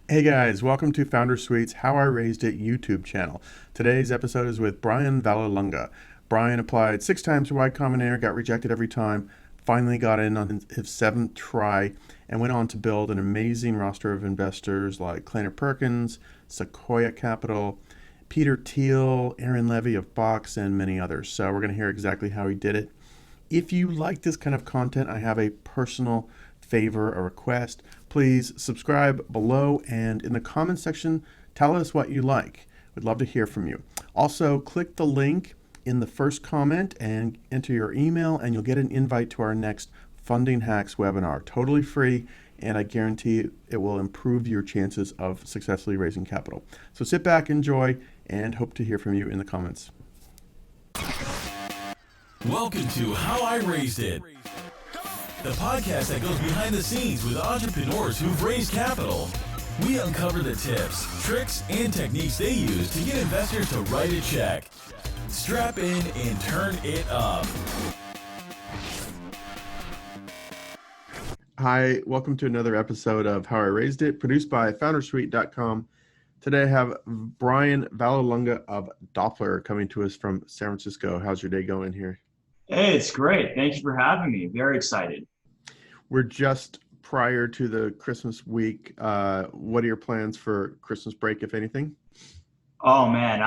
Hey guys, welcome to Founder Suite's How I Raised It YouTube channel. Today's episode is with Brian Vallelunga. Brian applied 6 times for Y Combinator, got rejected every time, finally got in on his 7th try, and went on to build an amazing roster of investors like Kleiner Perkins, Sequoia Capital, Peter Thiel, Levie of Box, and many others. So we're going to hear exactly how he did it. If you like this kind of content, I have a personal favor, a request. Please subscribe below and in the comment section, tell us what you like. We'd love to hear from you. Also, click the link in the first comment and enter your email, and you'll get an invite to our next Funding Hacks webinar. Totally free, and I guarantee it will improve your chances of successfully raising capital. So sit back, enjoy, and hope to hear from you in the comments. Welcome to How I Raised It, the podcast that goes behind the scenes with entrepreneurs who've raised capital. We uncover the tips, tricks, and techniques they use to get investors to write a check. Strap in and turn it up. Hi, welcome to another episode of How I Raised It, produced by foundersuite.com. Today I have Brian Vallelunga of Doppler coming to us from San Francisco. How's your day going here? Hey, it's great. Thank you for having me. Very excited. We're just prior to the Christmas week. What are your plans for Christmas break, if anything? Oh man,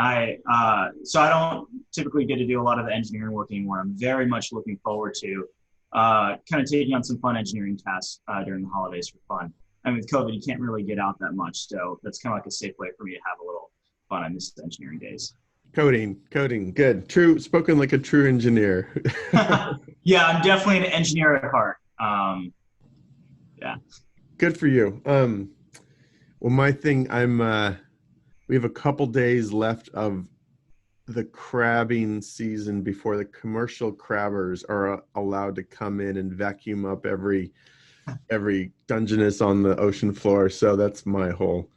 so I don't typically get to do a lot of the engineering work anymore. I'm very much looking forward to kind of taking on some fun engineering tasks during the holidays for fun. And with COVID, you can't really get out that much, so that's kind of like a safe way for me to have a little fun. I miss the engineering days. Coding, good. True, spoken like a true engineer. Yeah, I'm definitely an engineer at heart. Yeah. Good for you. Well, my thing, we have a couple days left of the crabbing season before the commercial crabbers are allowed to come in and vacuum up every Dungeness on the ocean floor. So that's my whole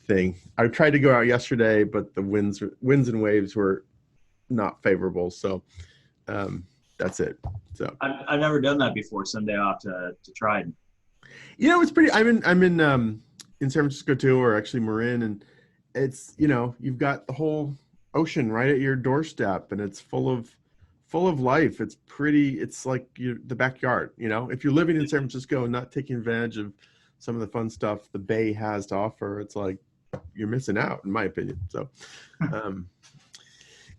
thing. I tried to go out yesterday, but the winds and waves were not favorable. So that's it. So I've never done that before. Someday I'll have to try it. You know, it's pretty. I'm in San Francisco too, or actually Marin, and it's, you know, you've got the whole ocean right at your doorstep, and it's full of life. It's pretty. It's like the backyard. You know, if you're living in San Francisco and not taking advantage of some of the fun stuff the Bay has to offer, it's like you're missing out, in my opinion. So,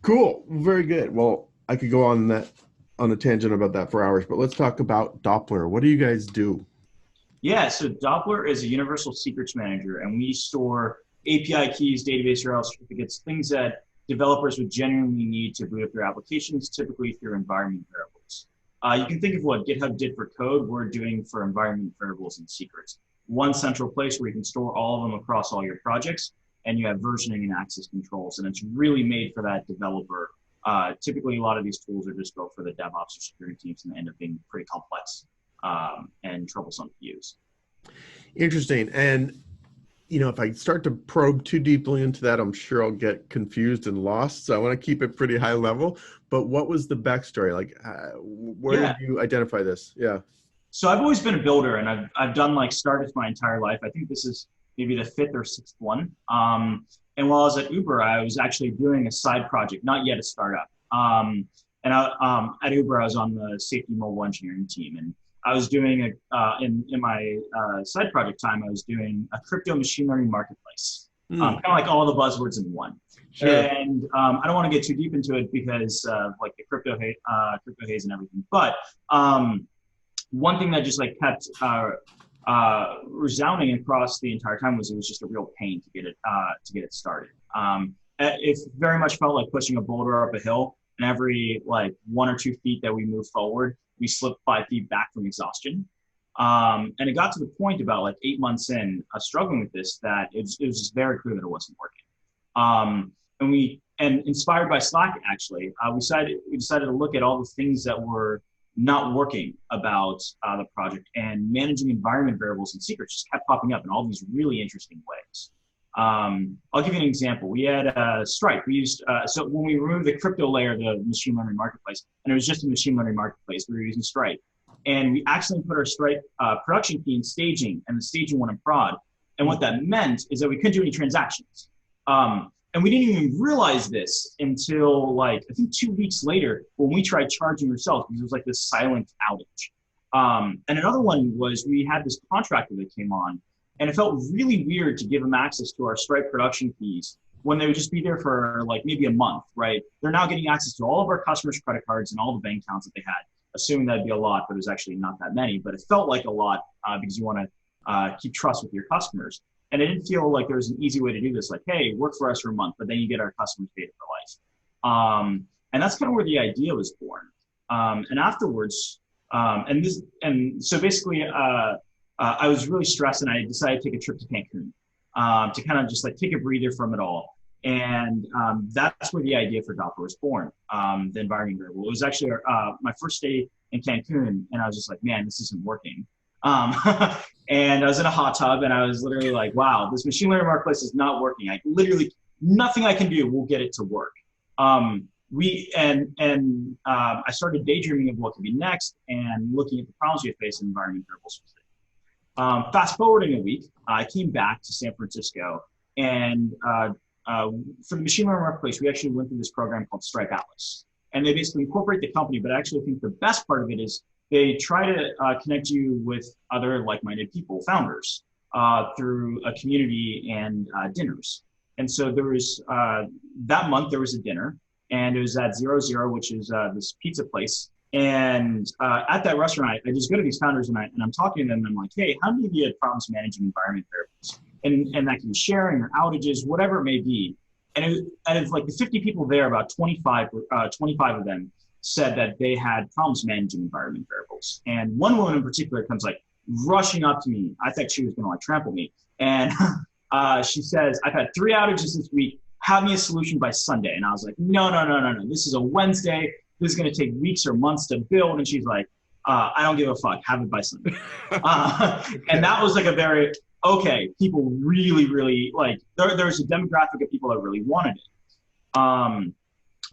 cool, very good. Well, I could go on a tangent about that for hours, but let's talk about Doppler. What do you guys do? Yeah, so Doppler is a universal secrets manager, and we store API keys, database URL certificates, things that developers would genuinely need to boot up their applications, typically through environment variables. You can think of what GitHub did for code, we're doing for environment variables and secrets. One central place where you can store all of them across all your projects, and you have versioning and access controls, and it's really made for that developer. Typically, a lot of these tools are just built for the DevOps or security teams, and they end up being pretty complex and troublesome to use. Interesting. And, you know, if I start to probe too deeply into that, I'm sure I'll get confused and lost. So I want to keep it pretty high level. But what was the backstory? Like, where did you identify this? Yeah. So I've always been a builder, and I've done like startups my entire life. I think this is maybe the 5th or 6th one. And while I was at Uber, I was actually doing a side project, not yet a startup. At Uber, I was on the safety mobile engineering team, and I was doing in my side project time, I was doing a crypto machine learning marketplace, kind of like all the buzzwords in one. Sure. And I don't want to get too deep into it because of like the crypto haze and everything. But one thing that just like kept resounding across the entire time was it was just a real pain to get it started. It very much felt like pushing a boulder up a hill, and every like 1 or 2 feet that we moved forward, we slipped 5 feet back from exhaustion. And it got to the point about like 8 months in, struggling with this, that it was just very clear that it wasn't working. And inspired by Slack, actually, we decided to look at all the things that were not working about the project, and managing environment variables and secrets just kept popping up in all these really interesting ways. I'll give you an example. We had Stripe. We used, so when we removed the crypto layer of the machine learning marketplace, and it was just a machine learning marketplace, we were using Stripe. And we accidentally put our Stripe production key in staging, and the staging went in prod. And what that meant is that we couldn't do any transactions. And we didn't even realize this until I think 2 weeks later when we tried charging ourselves, because it was like this silent outage. And another one was we had this contractor that came on, and it felt really weird to give them access to our Stripe production fees when they would just be there for maybe a month, right? They're now getting access to all of our customers' credit cards and all the bank accounts that they had, assuming that'd be a lot, but it was actually not that many. But it felt like a lot because you want to keep trust with your customers. And it didn't feel like there was an easy way to do this, like, hey, work for us for a month, but then you get our customers paid for life. And that's kind of where the idea was born. And afterwards, so basically, I was really stressed, and I decided to take a trip to Cancun to kind of just take a breather from it all. And that's where the idea for Doppler was born, the environment variable. It was actually my first day in Cancun, and I was just like, man, this isn't working. And I was in a hot tub, and I was literally like, wow, this machine learning marketplace is not working. Nothing I can do will get it to work. I started daydreaming of what could be next and looking at the problems we face in environment variables. Fast forwarding a week, I came back to San Francisco, and for the machine learning marketplace, we actually went through this program called Stripe Atlas. And they basically incorporate the company, but I actually think the best part of it is they try to connect you with other like-minded people, founders, through a community and dinners. And so there was, that month there was a dinner, and it was at 00, which is this pizza place. And at that restaurant, I just go to these founders and I'm talking to them, and I'm like, hey, how many of you had problems managing environment variables? And that can be sharing or outages, whatever it may be. And out of the 50 people there, about 25 of them said that they had problems managing environment variables. And one woman in particular comes rushing up to me. I thought she was going to trample me. And she says, I've had 3 outages this week. Have me a solution by Sunday. And I was like, no. This is a Wednesday. This is going to take weeks or months to build. And she's like, I don't give a fuck. Have it by Sunday. And that was a very, okay, people really, really there's a demographic of people that really wanted it.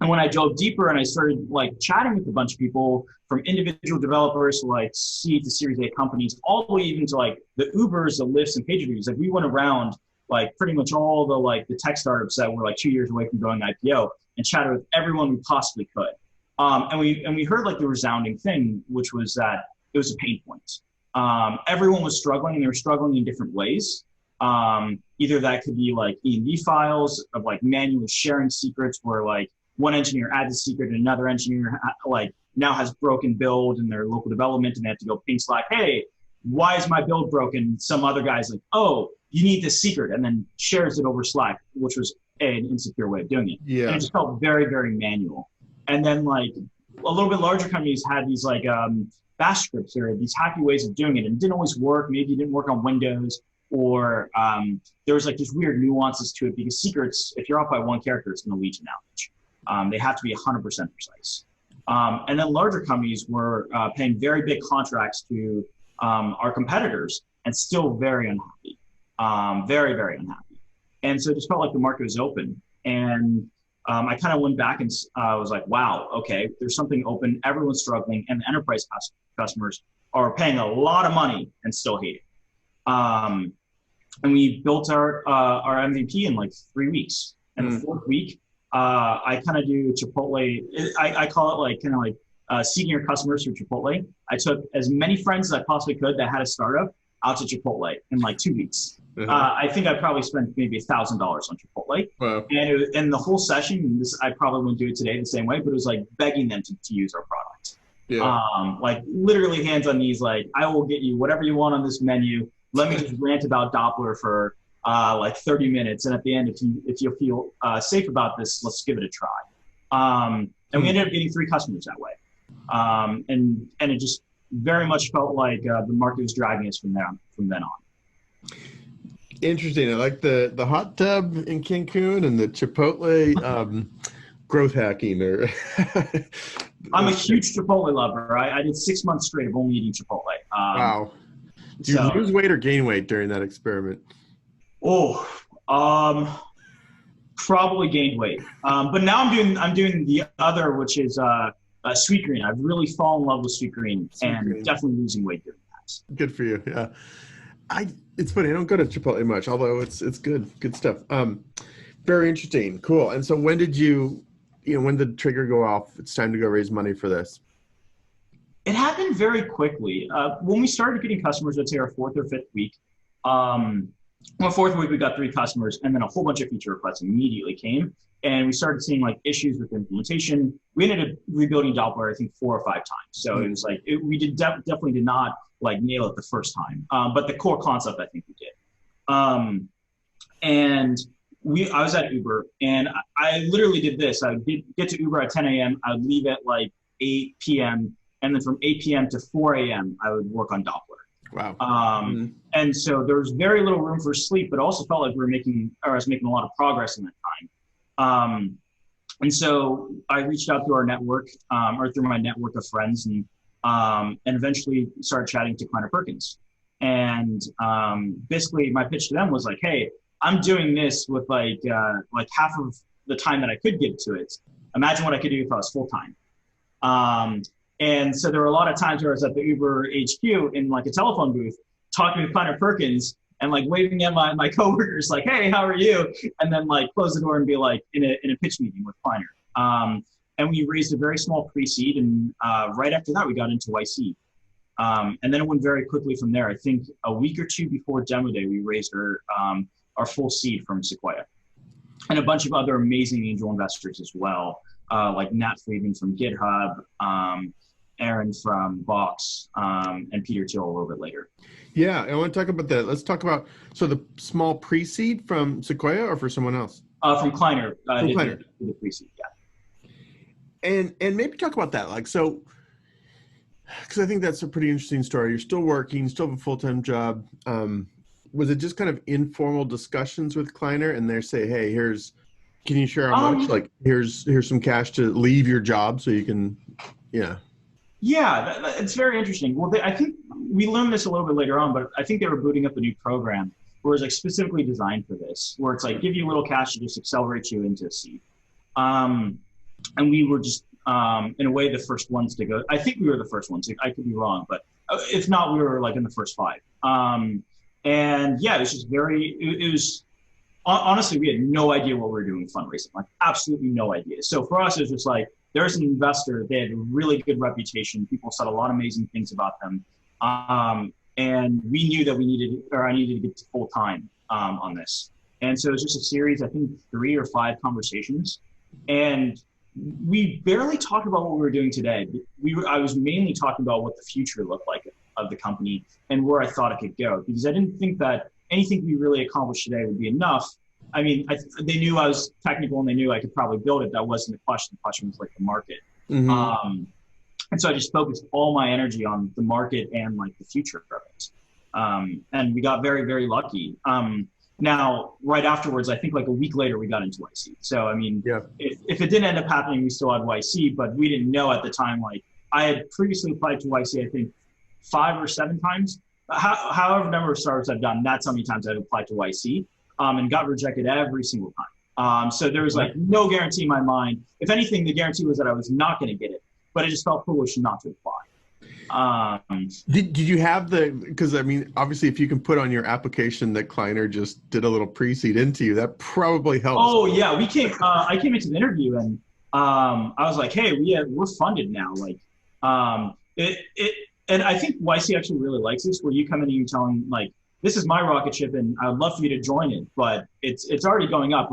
And when I dove deeper and I started chatting with a bunch of people, from individual developers to seed to Series A companies, all the way even to the Ubers, the Lyfts, and PagerDuties, we went around pretty much all the tech startups that were 2 years away from going IPO, and chatted with everyone we possibly could. And we heard the resounding thing, which was that it was a pain point. Everyone was struggling, and they were struggling in different ways. Either that could be ENV files of manually sharing secrets, where one engineer adds a secret and another engineer now has broken build in their local development, and they have to go ping Slack, hey, why is my build broken? Some other guy's oh, you need this secret, and then shares it over Slack, which was an insecure way of doing it. Yeah. And it just felt very, very manual. And then a little bit larger companies had these bash scripts or these hacky ways of doing it, and it didn't always work. Maybe it didn't work on Windows, or there was just weird nuances to it, because secrets, if you're off by one character, it's going to lead to an outage. They have to be 100% precise. And then larger companies were paying very big contracts to our competitors, and still very unhappy, very, very unhappy. And so it just felt like the market was open. And I kind of went back and was like, wow, okay, there's something open, everyone's struggling, and the enterprise customers are paying a lot of money and still hate it. And we built our MVP in 3 weeks. And the 4th week, I kind of do Chipotle. I call it seeking your customers through Chipotle. I took as many friends as I possibly could that had a startup out to Chipotle in 2 weeks. I think I probably spent maybe $1,000 on Chipotle. Wow. And the whole session, I probably wouldn't do it today the same way, but it was begging them to use our product. Yeah. Literally hands on knees, I will get you whatever you want on this menu. Let me just rant about Doppler for 30 minutes. And at the end, if you feel safe about this, let's give it a try. And we ended up getting 3 customers that way. And it just very much felt like the market was driving us from then on. Interesting. I like the hot tub in Cancun and the Chipotle growth hacking. I'm a huge Chipotle lover. I did 6 months straight of only eating Chipotle. Wow. Did you lose weight or gain weight during that experiment? Oh, probably gained weight. But now I'm doing the other, which is sweet green. I've really fallen in love with sweet green, and definitely losing weight doing that. Good for you. Yeah. It's funny. I don't go to Chipotle much, although it's good stuff. Very interesting. Cool. And so when did when did the trigger go off? It's time to go raise money for this. It happened very quickly. When we started getting customers, let's say our fourth or fifth week, fourth week we got 3 customers, and then a whole bunch of feature requests immediately came, and we started seeing like issues with implementation. We ended up rebuilding Doppler, I think 4 or 5 times. So it was like we definitely did not like nail it the first time, but the core concept I think we did. And I was at Uber, and I literally did this. I would get to Uber at 10 a.m. I would leave at like 8 p.m. And then from 8 p.m. to 4 a.m., I would work on Doppler. Wow. And so there was very little room for sleep, but also felt like I was making a lot of progress in that time. And so I reached out to our network, or through my network of friends, and eventually started chatting to Kleiner Perkins. And basically my pitch to them was like, hey, I'm doing this with like half of the time that I could give to it. Imagine what I could do if I was full time. And so there were a lot of times where I was at the Uber HQ in like a telephone booth talking with Kleiner Perkins and like waving at my coworkers like, hey, how are you? And then like close the door and be like in a pitch meeting with Kleiner. And we raised a very small pre-seed, and right after that we got into YC. And then it went very quickly from there. I think a week or 2 before demo day, we raised our full seed from Sequoia, and a bunch of other amazing angel investors as well, like Nat Friedman from GitHub, Aaron from Box, and Peter Thiel a little bit later. Yeah, I want to talk about that. Let's talk about, so the small pre-seed from Sequoia or for someone else? From Kleiner. From Kleiner. The pre-seed, yeah. And maybe talk about that. Like, so, because I think that's a pretty interesting story. You're still working, still have a full-time job. Was it just kind of informal discussions with Kleiner and they say, hey, can you share how much? Like, here's some cash to leave your job so you can, yeah. Yeah, it's very interesting. Well, I think we learned this a little bit later on, but I think they were booting up a new program where it's like specifically designed for this, where it's like give you a little cash to just accelerate you into a seed. And we were just, in a way, the first ones to go. I think we were the first ones. I could be wrong, but if not, we were like in the first 5. And yeah, it was just it was, honestly, we had no idea what we were doing fundraising, like absolutely no idea. So for us, it was just like, there's an investor, they had a really good reputation. People said a lot of amazing things about them. And we knew that I needed to get to full time on this. And so it was just a series, I think 3 or 5 conversations. And we barely talked about what we were doing today. I was mainly talking about what the future looked like of the company and where I thought it could go, because I didn't think that anything we really accomplished today would be enough. I mean, they knew I was technical and they knew I could probably build it. That wasn't the question. The question was like the market. Mm-hmm. And so I just focused all my energy on the market and like the future of it. And we got very, very lucky. Now, right afterwards, I think like a week later, we got into YC. So, I mean, yeah. If it didn't end up happening, we still had YC, but we didn't know at the time, like I had previously applied to YC, I think 5 or 7 times. However number of startups I've done, that's how many times I've applied to YC. And got rejected every single time. So there was like no guarantee in my mind. If anything, the guarantee was that I was not going to get it, but it just felt foolish not to apply. Did you have because I mean, obviously if you can put on your application that Kleiner just did a little pre-seed into you, that probably helps. Oh yeah, I came into the interview and I was like, hey, we're funded now. Like and I think YC actually really likes this, where you come in and you tell them like, this is my rocket ship and I would love for you to join it, but it's already going up.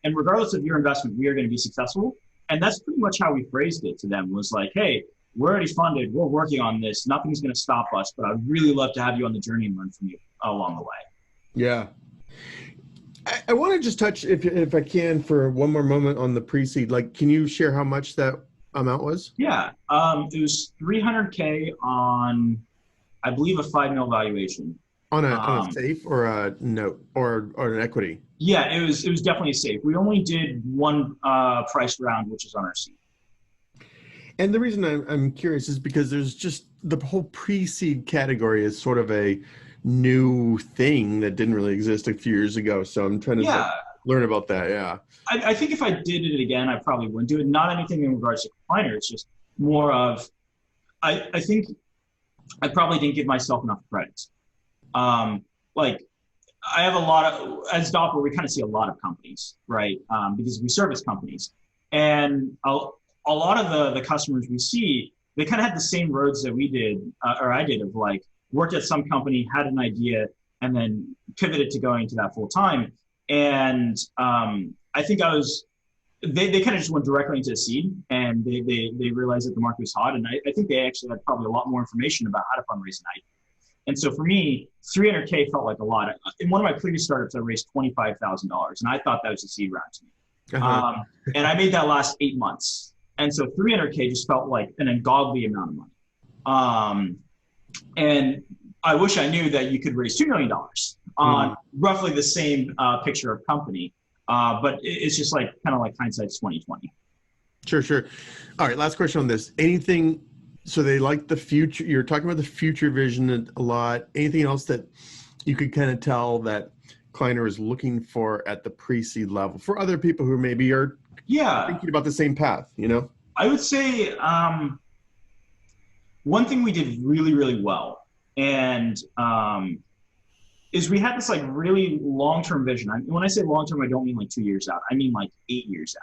Regardless of your investment, we are going to be successful. And that's pretty much how we phrased it to them, was like, hey, we're already funded. We're working on this. Nothing's going to stop us, but I'd really love to have you on the journey and learn from you along the way. Yeah. I want to just touch, if I can, for one more moment on the pre-seed. Like, can you share how much that amount was? Yeah. It was $300K on, I believe, a $5 million valuation. On a safe or a note or an equity? Yeah, it was definitely a safe. We only did one price round, which is on our seed. And the reason I'm curious is because there's just the whole pre-seed category is sort of a new thing that didn't really exist a few years ago. So I'm trying to learn about that. Yeah. I think if I did it again, I probably wouldn't do it. Not anything in regards to Kleiner. It's just more of, I think I probably didn't give myself enough credit. Like I have a lot of, as Doppler, we kind of see a lot of companies, right? Because we service companies, and a lot of the customers we see, they kind of had the same roads that we did, or I did, of like worked at some company, had an idea, and then pivoted to going to that full time. And I think they kind of just went directly into a seed, and they realized that the market was hot. And I think they actually had probably a lot more information about how to fundraise an idea. And so for me, $300K felt like a lot. In one of my previous startups, I raised $25,000, and I thought that was a seed round to me. And I made that last 8 months. And so $300K just felt like an ungodly amount of money. And I wish I knew that you could raise $2 million on roughly the same picture of company. But it's just like kind of like hindsight's 2020. Sure. All right, last question on this. Anything, so they like the future, you're talking about the future vision a lot. Anything else that you could kind of tell that Kleiner is looking for at the pre-seed level for other people who maybe are thinking about the same path, you know? I would say one thing we did really, really well, and is we had this like really long-term vision. When I say long-term, I don't mean like 2 years out. I mean like 8 years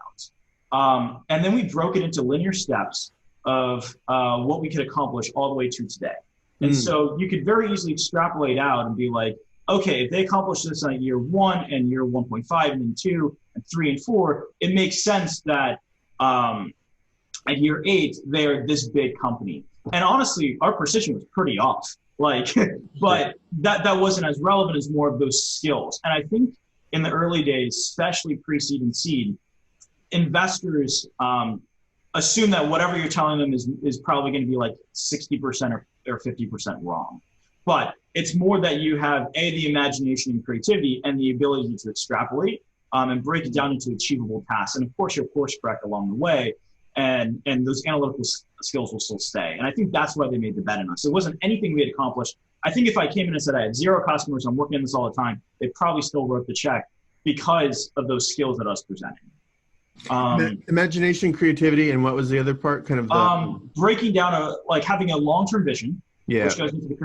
out. And then we broke it into linear steps of what we could accomplish all the way to today. And so you could very easily extrapolate out and be like, okay, if they accomplish this on year 1 and year 1.5 and then 2 and 3 and 4, it makes sense that at year 8, they're this big company. And honestly, our precision was pretty off. Like, but that wasn't as relevant as more of those skills. And I think in the early days, especially pre-seed and seed, investors assume that whatever you're telling them is probably going to be like 60% or 50% wrong. But it's more that you have the imagination and creativity and the ability to extrapolate and break it down into achievable tasks. And of course, you're course correct along the way. And those analytical skills will still stay. And I think that's why they made the bet on us. It wasn't anything we had accomplished. I think if I came in and said I had 0 customers, I'm working on this all the time, they probably still wrote the check because of those skills that I was presenting. Imagination, creativity, and what was the other part? Kind of breaking down like having a long-term vision, which goes into the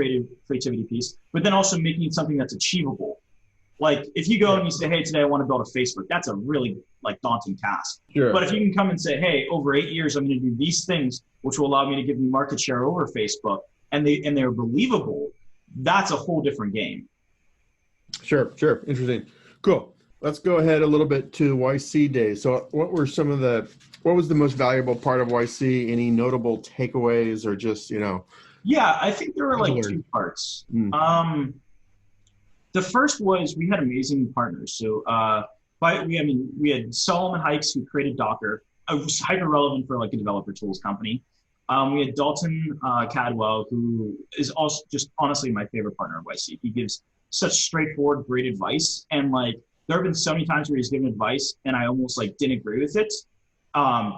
creativity piece, but then also making it something that's achievable. Like if you go and you say, hey, today I want to build a Facebook, that's a really like daunting task. Sure. But if you can come and say, hey, over 8 years, I'm going to do these things, which will allow me to give you market share over Facebook, and they're believable, that's a whole different game. Sure. Interesting. Cool. Let's go ahead a little bit to YC days. So what was the most valuable part of YC? Any notable takeaways or just, you know? Yeah, I think there were like 2 parts. The first was we had amazing partners. So we had Solomon Hikes, who created Docker. It was hyper relevant for like a developer tools company. We had Dalton Cadwell, who is also just honestly my favorite partner of YC. He gives such straightforward, great advice. And like, there have been so many times where he's given advice and I almost like didn't agree with it.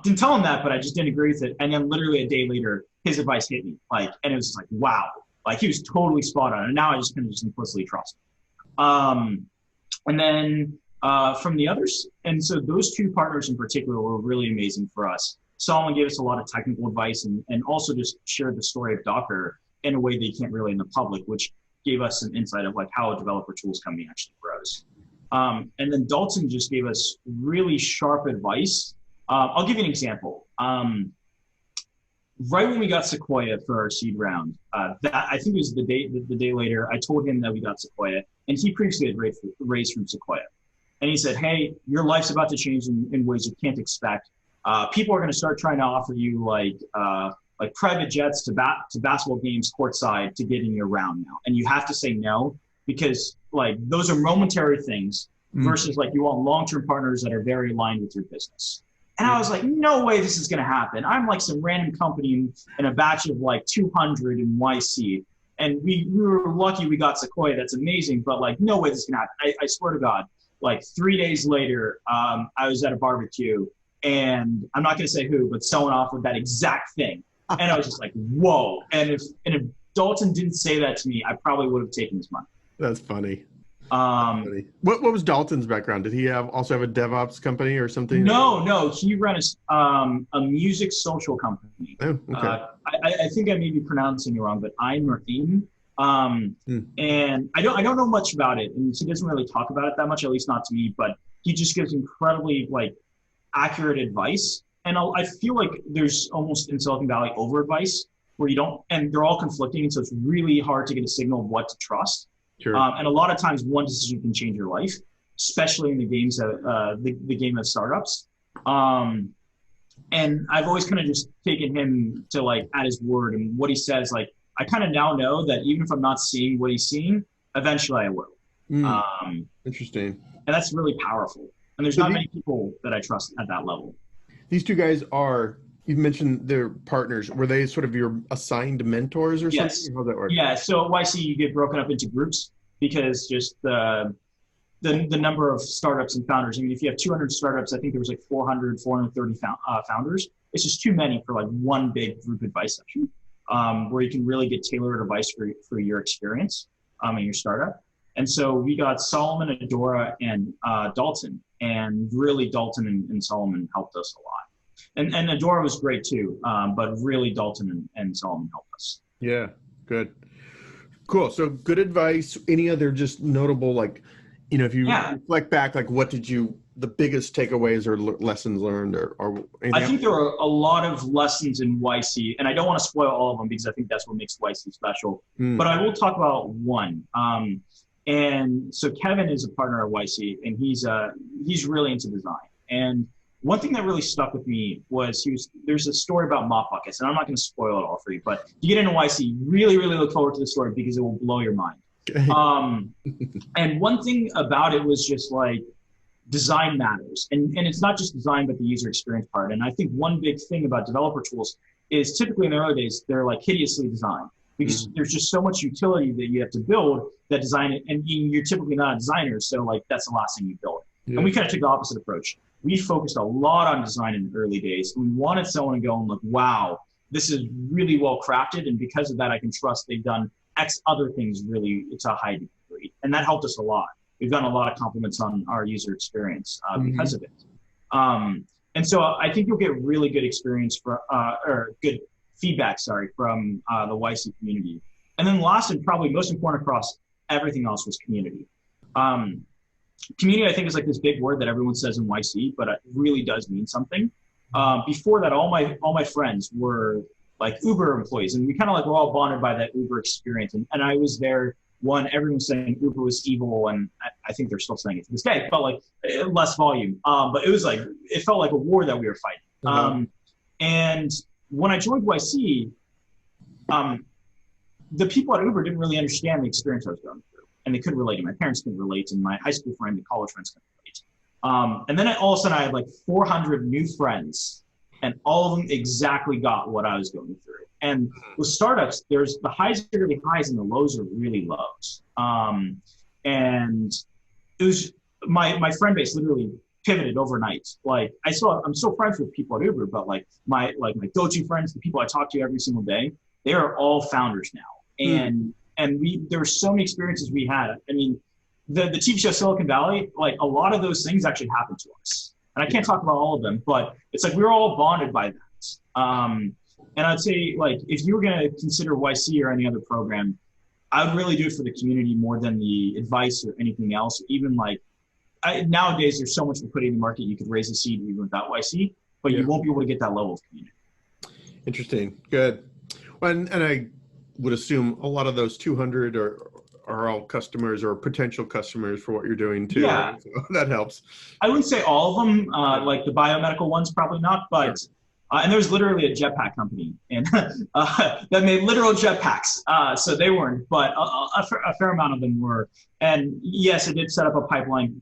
Didn't tell him that, but I just didn't agree with it. And then literally a day later, his advice hit me. Like, and it was like, wow, like he was totally spot on. And now I just kind of just implicitly trust him. And then from the others, and so those 2 partners in particular were really amazing for us. Solomon gave us a lot of technical advice and also just shared the story of Docker in a way that you can't really in the public, which gave us some insight of like how a developer tools company actually grows. And then Dalton just gave us really sharp advice. I'll give you an example. Right when we got Sequoia for our seed round, that I think it was the day later, I told him that we got Sequoia, and he previously had raised from Sequoia. And he said, hey, your life's about to change in ways you can't expect. People are going to start trying to offer you like private jets to basketball games courtside to get in your round now. And you have to say no, because like those are momentary things versus like you want long-term partners that are very aligned with your business. And I was like, no way this is going to happen. I'm like some random company in a batch of like 200 in YC. And we were lucky we got Sequoia. That's amazing. But like, no way this is going to happen. I swear to God, like 3 days later, I was at a barbecue and I'm not going to say who, but someone offered that exact thing. And I was just like, whoa. And if Dalton didn't say that to me, I probably would have taken his money. That's funny. What was Dalton's background? Did he also have a DevOps company or something? No. He ran a music social company. Oh, okay. I think I may be pronouncing it wrong, but I'm And I don't know much about it, and he doesn't really talk about it that much, at least not to me. But he just gives incredibly like accurate advice, and I feel like there's almost in Silicon Valley over advice where you don't, and they're all conflicting, and so it's really hard to get a signal of what to trust. Sure. And a lot of times, one decision can change your life, especially in the games the game of startups. And I've always kind of just taken him to like at his word, and what he says. Like I kind of now know that even if I'm not seeing what he's seeing, eventually I will. Interesting. And that's really powerful. And there's not many people that I trust at that level. These two guys are, you mentioned they're partners. Were they sort of your assigned mentors or something? How's that work? Yeah. So at YC, you get broken up into groups because just the number of startups and founders. I mean, if you have 200 startups, I think there was like 430 founders. It's just too many for like one big group advice session where you can really get tailored advice for your experience in your startup. And so we got Solomon, Adora, and Dalton. And really Dalton and Solomon helped us a lot. And Adora was great too, but really Dalton and Solomon helped us. Yeah, good. Cool. So good advice. Any other just notable, like, if you reflect back, like what did the biggest takeaways or lessons learned or anything I think there are a lot of lessons in YC, and I don't want to spoil all of them because I think that's what makes YC special. But I will talk about one. And so Kevin is a partner at YC, and he's really into design. And one thing that really stuck with me was there's a story about mop buckets, and I'm not going to spoil it all for you, but if you get into YC, really, really look forward to the story because it will blow your mind. And one thing about it was just like design matters. And it's not just design, but the user experience part. And I think one big thing about developer tools is typically in the early days, they're like hideously designed because there's just so much utility that you have to build that design it. And you're typically not a designer. So like, that's the last thing you build. And we kind of took the opposite approach. We focused a lot on design in the early days. We wanted someone to go and look, wow, this is really well crafted. And because of that, I can trust they've done X other things really to a high degree. And that helped us a lot. We've gotten a lot of compliments on our user experience because of it. And so I think you'll get really good experience or good feedback, from the YC community. And then last and probably most important across everything else was community. Community, I think, is like this big word that everyone says in YC, but it really does mean something. Before that, all my friends were like Uber employees, and we kind of like were all bonded by that Uber experience. And I was there. Everyone was saying Uber was evil, and I think they're still saying it to this day. It felt like less volume, but it was like it felt like a war that we were fighting. And when I joined YC, the people at Uber didn't really understand the experience I was going through, and they couldn't relate. And my parents couldn't relate, and my high school friend and college friends couldn't relate. And then all of a sudden, I had like 400 new friends, and all of them exactly got what I was going through. And with startups, there's the highs are really highs and the lows are really lows. And it was my friend base literally pivoted overnight. Like I'm still friends with people at Uber, but like my go-to friends, the people I talk to every single day, they are all founders now. And there were so many experiences we had. I mean, the TV show Silicon Valley, like a lot of those things actually happened to us. And I can't talk about all of them, but it's like we were all bonded by that. And I'd say, like, if you were going to consider YC or any other program, I would really do it for the community more than the advice or anything else. Even like nowadays, there's so much liquidity in the market, you could raise a seed even without YC, but you won't be able to get that level of community. Interesting. Good. Well, and I would assume a lot of those 200 are all customers or potential customers for what you're doing too. Yeah. Right? So that helps. I wouldn't say all of them, like the biomedical ones, probably not, but and there was literally a jetpack company and that made literal jetpacks. So they weren't, but a fair amount of them were. And yes, it did set up a pipeline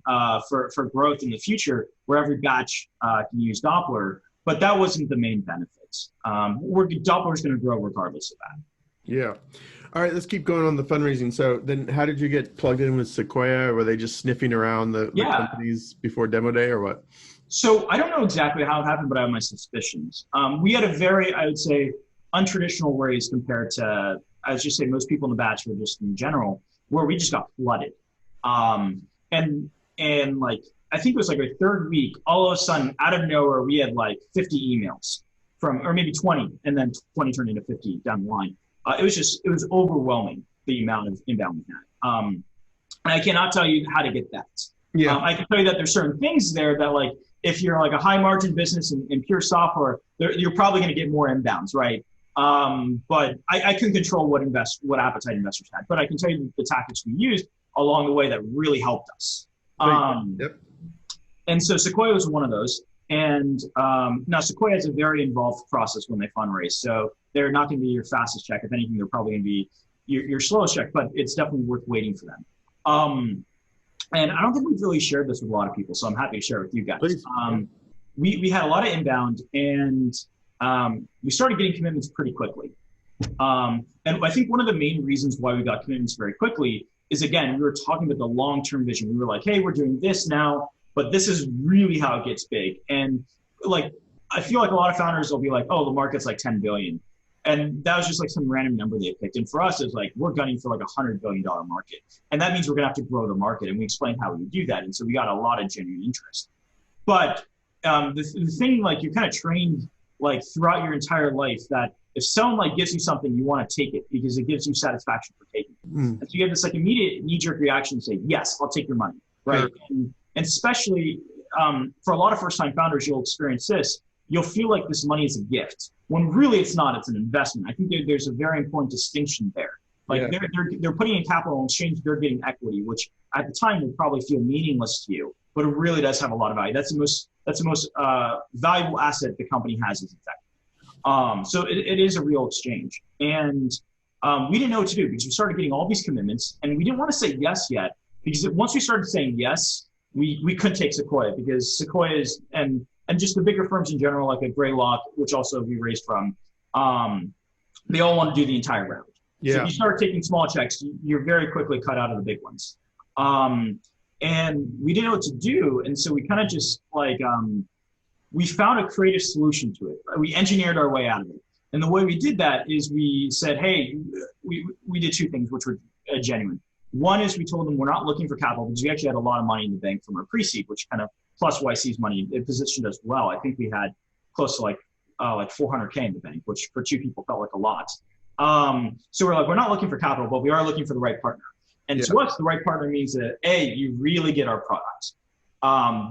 for growth in the future where every batch can use Doppler, but that wasn't the main benefits. Doppler is going to grow regardless of that. Yeah. All right, let's keep going on the fundraising. So then how did you get plugged in with Sequoia? Were they just sniffing around the companies before demo day or what? So I don't know exactly how it happened, but I have my suspicions. We had a very, I would say, untraditional raise compared to, I would just say most people in the batch were just in general, where we just got flooded. And like, I think it was like our third week, all of a sudden, out of nowhere, we had like 50 emails or maybe 20, and then 20 turned into 50 down the line. It was overwhelming. the amount of inbound we had. And I cannot tell you how to get that. Yeah. I can tell you that there's certain things there that, like, if you're like a high margin business in pure software, you're probably going to get more inbounds, right? But I couldn't control what appetite investors had. But I can tell you the tactics we used along the way that really helped us. Yep. And so Sequoia was one of those. And now Sequoia has a very involved process when they fundraise. So they're not going to be your fastest check. If anything, they're probably going to be your slowest check, but it's definitely worth waiting for them. And I don't think we've really shared this with a lot of people, so I'm happy to share it with you guys. We had a lot of inbound, and we started getting commitments pretty quickly. And I think one of the main reasons why we got commitments very quickly is, again, we were talking about the long-term vision. We were like, hey, we're doing this now, but this is really how it gets big. And like, I feel like a lot of founders will be like, oh, the market's like 10 billion. And that was just like some random number they picked. And for us, it's like, we're gunning for like $100 billion market. And that means we're gonna have to grow the market. And we explained how we would do that. And so we got a lot of genuine interest. But the thing, like, you're kind of trained like throughout your entire life that if someone like gives you something, you want to take it because it gives you satisfaction for taking it. And so you have this like immediate knee-jerk reaction to say, yes, I'll take your money, right? Sure. And especially for a lot of first-time founders, you'll experience this. You'll feel like this money is a gift when really it's not. It's an investment. I think there's a very important distinction there. Like they're putting in capital in exchange, they're getting equity, which at the time would probably feel meaningless to you, but it really does have a lot of value. That's the most valuable asset the company has is its equity. So it is a real exchange. And we didn't know what to do because we started getting all these commitments, and we didn't want to say yes yet because once we started saying yes, we couldn't take Sequoia because Sequoia is and just the bigger firms in general, like a Greylock, which also we raised from, they all want to do the entire round. Yeah. So if you start taking small checks, you're very quickly cut out of the big ones. And we didn't know what to do. And so we kind of just like, we found a creative solution to it. We engineered our way out of it. And the way we did that is we said, hey, we did two things, which were genuine. One is we told them we're not looking for capital because we actually had a lot of money in the bank from our pre-seed, which kind of plus YC's money, it positioned us well. I think we had close to like 400K in the bank, which for two people felt like a lot. So we're like, we're not looking for capital, but we are looking for the right partner. And to us, the right partner means that A, you really get our product.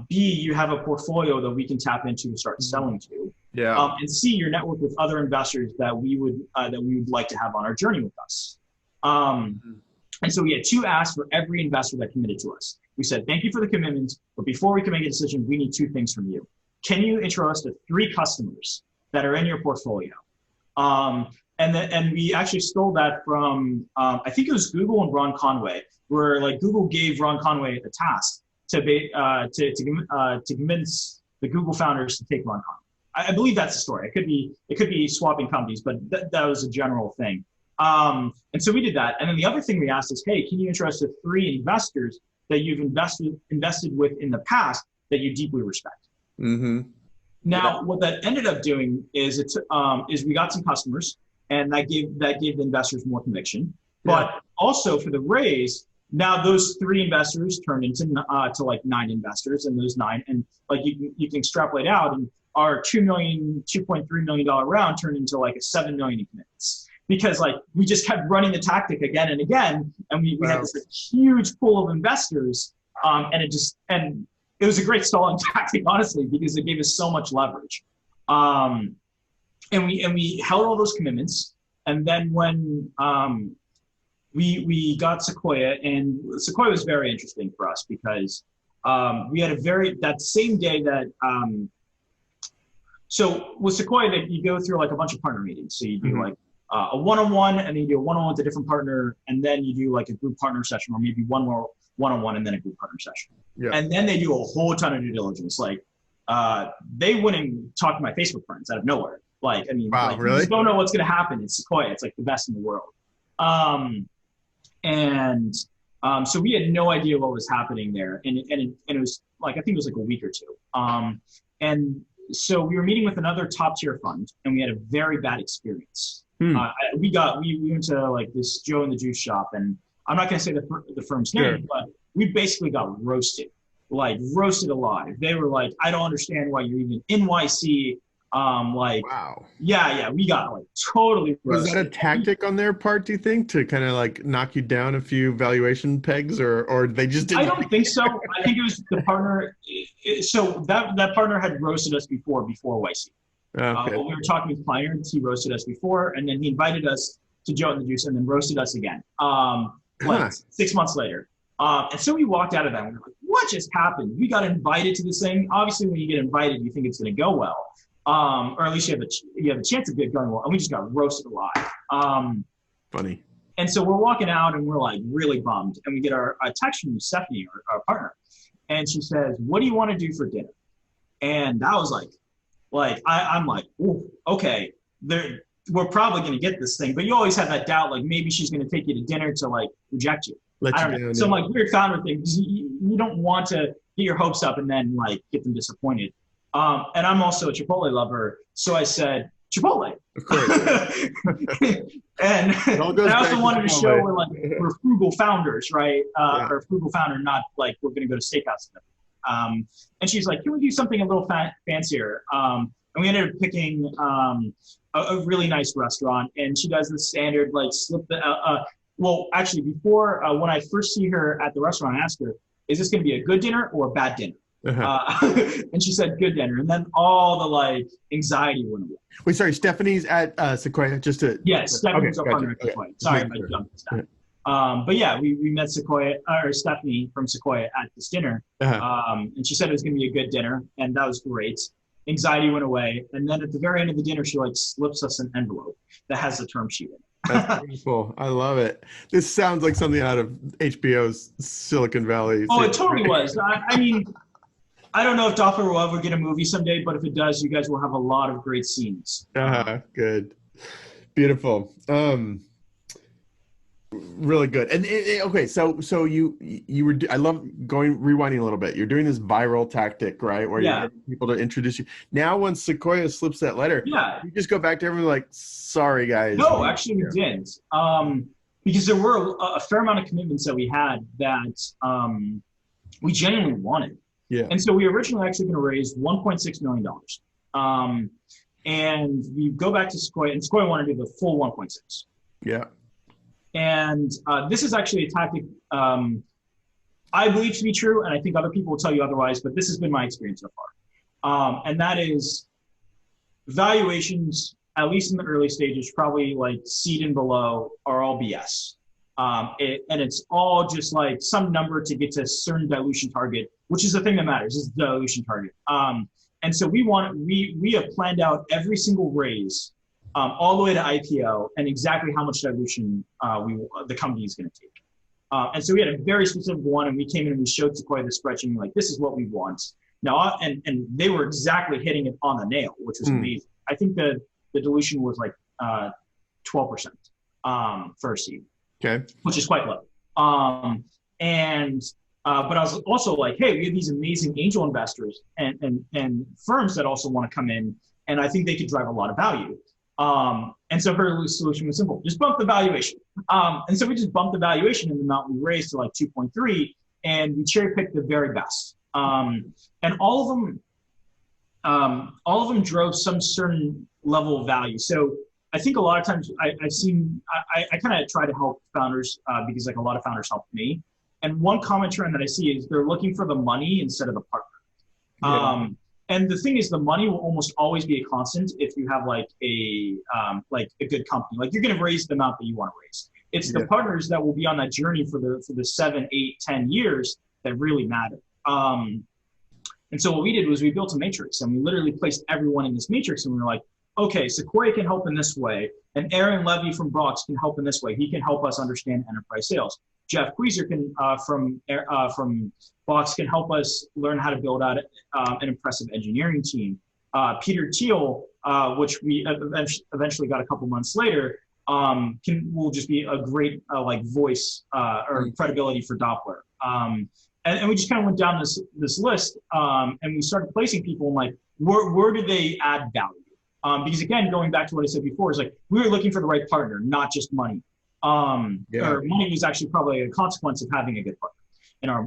B, you have a portfolio that we can tap into and start selling to. Yeah. And C, your network with other investors that we would like to have on our journey with us. And so we had two asks for every investor that committed to us. We said, thank you for the commitment, but before we can make a decision, we need two things from you. Can you intro us to 3 customers that are in your portfolio? And we actually stole that from, I think it was Google and Ron Conway, where like Google gave Ron Conway a task to convince the Google founders to take Ron Conway. I believe that's the story. It could be swapping companies, but that was a general thing. And so we did that. And then the other thing we asked is, hey, can you intro us to 3 investors that you've invested with in the past that you deeply respect? Mm-hmm. Now, what that ended up doing is we got some customers, and that gave the investors more conviction. But also for the raise, now those 3 investors turned into to like 9 investors, and those 9, and like you can extrapolate out, and our $2.3 million round turned into like a $7 million in commitments. Because like we just kept running the tactic again and again, and we had this like, huge pool of investors, and it was a great stalling tactic, honestly, because it gave us so much leverage. And we held all those commitments, and then when we got Sequoia, and Sequoia was very interesting for us because we had that same day that so with Sequoia that you go through like a bunch of partner meetings, so you do like a one-on-one, and then you do a one-on-one with a different partner, and then you do like a group partner session, or maybe one more one-on-one and then a group partner session. Yeah. And then they do a whole ton of due diligence. Like they wouldn't talk to my Facebook friends out of nowhere. Like, I mean, wow, like, really? You just don't know what's going to happen. It's Sequoia. It's like the best in the world. So we had no idea what was happening there. And it was like, I think it was like a week or two. And so we were meeting with another top tier fund, and we had a very bad experience. We went to like this Joe and the Juice shop, and I'm not going to say the firm's name, but we basically got roasted alive. They were like, I don't understand why you're even in YC. Wow. Yeah, we got like totally Was roasted. that a tactic on their part, do you think, to kind of like knock you down a few valuation pegs, or they just didn't? I don't think so. I think it was the partner. So that partner had roasted us before YC. Okay. When we were talking with Kleiner, he roasted us before, and then he invited us to Joe and the Juice, and then roasted us again, 6 months later. And so we walked out of that, and we were like, what just happened? We got invited to this thing. Obviously, when you get invited, you think it's going to go well. Or at least you have a chance of it going well, and we just got roasted alive. Funny. And so we're walking out, and we're like really bummed, and we get a text from Stephanie, our partner, and she says, "What do you want to do for dinner?" And that was I'm like, ooh, okay, we're probably going to get this thing, but you always have that doubt, like maybe she's going to take you to dinner to like reject you. Let you down. So I'm like, weird founder thing, because you don't want to get your hopes up and then like get them disappointed. And I'm also a Chipotle lover, so I said Chipotle. Of course. and I also wanted to show we're frugal founders, right? Or frugal founder, not like we're going to go to steakhouse. And she's like, can we do something a little fancier? And we ended up picking a really nice restaurant, and she does the standard like slip the. Well, actually, before when I first see her at the restaurant, I asked her, "Is this going to be a good dinner or a bad dinner?" And she said good dinner, and then all the like anxiety went away. Wait, sorry, Stephanie's at Sequoia, just to. Yes, Stephanie's our partner at Sequoia. Sorry if I jumped this down. But yeah, we met Stephanie from Sequoia at this dinner, and she said it was going to be a good dinner, and that was great. Anxiety went away, and then at the very end of the dinner, she like slips us an envelope that has the term sheet in it. That's beautiful. I love it. This sounds like something out of HBO's Silicon Valley. Oh, it totally was. I mean, I don't know if Doppler will ever get a movie someday, but if it does, you guys will have a lot of great scenes. Good. Beautiful. Really good. And okay, so you were, I love rewinding a little bit. You're doing this viral tactic, right? Where you're getting people to introduce you. Now, when Sequoia slips that letter, you just go back to everyone like, sorry guys. No, actually we didn't. Because there were a fair amount of commitments that we had that we genuinely wanted. Yeah. And so we originally actually going to raise $1.6 million. And we go back to Sequoia, and Sequoia wanted to do the full 1.6. Yeah. And this is actually a tactic I believe to be true, and I think other people will tell you otherwise, but this has been my experience so far. And that is valuations, at least in the early stages, probably like seed and below, are all BS. And it's all just like some number to get to a certain dilution target, which is the thing that matters, is the dilution target. And so we have planned out every single raise all the way to IPO and exactly how much dilution the company is going to take. And so we had a very specific one, and we came in and we showed Sequoia the spreadsheet, like, this is what we want. Now, and they were exactly hitting it on the nail, which was amazing. I think the dilution was like 12% for a seed, which is quite low. But I was also like, hey, we have these amazing angel investors and firms that also want to come in, and I think they could drive a lot of value. And so her solution was simple: just bump the valuation. And so we just bumped the valuation in the amount we raised to like 2.3, and we cherry picked the very best. And all of them drove some certain level of value. So I think a lot of times I kind of try to help founders because like a lot of founders helped me. And one common trend that I see is they're looking for the money instead of the partner. And the thing is, the money will almost always be a constant if you have like a good company. Like, you're going to raise the amount that you want to raise. It's the partners that will be on that journey for the 7, 8, 10 years that really matter. And so what we did was we built a matrix, and we literally placed everyone in this matrix, and we were like, okay, Sequoia can help in this way, and Aaron Levie from Brox can help in this way. He can help us understand enterprise sales. Jeff Queisser from Box can help us learn how to build out an impressive engineering team. Peter Thiel, which we eventually got a couple months later, will just be a great voice or credibility for Doppler. And we just kind of went down this list, and we started placing people in like, where do they add value? Because again, going back to what I said before, is like, we were looking for the right partner, not just money. Or money was actually probably a consequence of having a good partner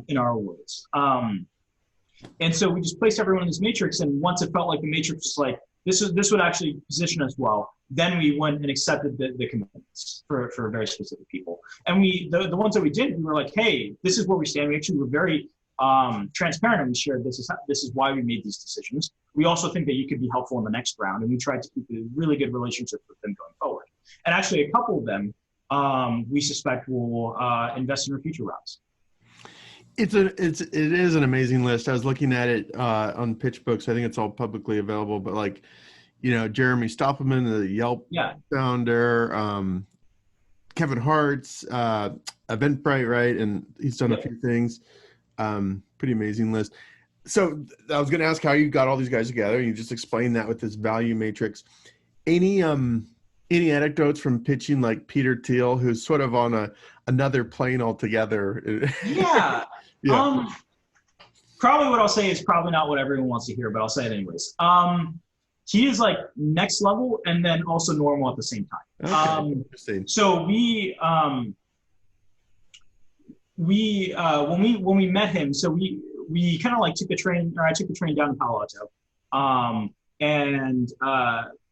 in our words. And so we just placed everyone in this matrix, and once it felt like the matrix was like, this would actually position us well. Then we went and accepted the commitments for very specific people. And the ones that we did, we were like, hey, this is where we stand. We actually were very transparent, and we shared this is why we made these decisions. We also think that you could be helpful in the next round, and we tried to keep a really good relationship with them going forward. And actually, a couple of them we suspect will invest in our future rounds. It is an amazing list. I was looking at it on PitchBooks. I think it's all publicly available, but like, Jeremy Stoppelman, the Yelp founder, Kevin Hartz, Eventbrite, right? And he's done a few things. Pretty amazing list. So I was going to ask how you got all these guys together. You just explained that with this value matrix. Any anecdotes from pitching like Peter Thiel, who's sort of on another plane altogether? Yeah. Probably what I'll say is probably not what everyone wants to hear, but I'll say it anyways. He is like next level and then also normal at the same time. Okay, interesting. So when we met him, so we kind of like took the train, or I took the train down to Palo Alto.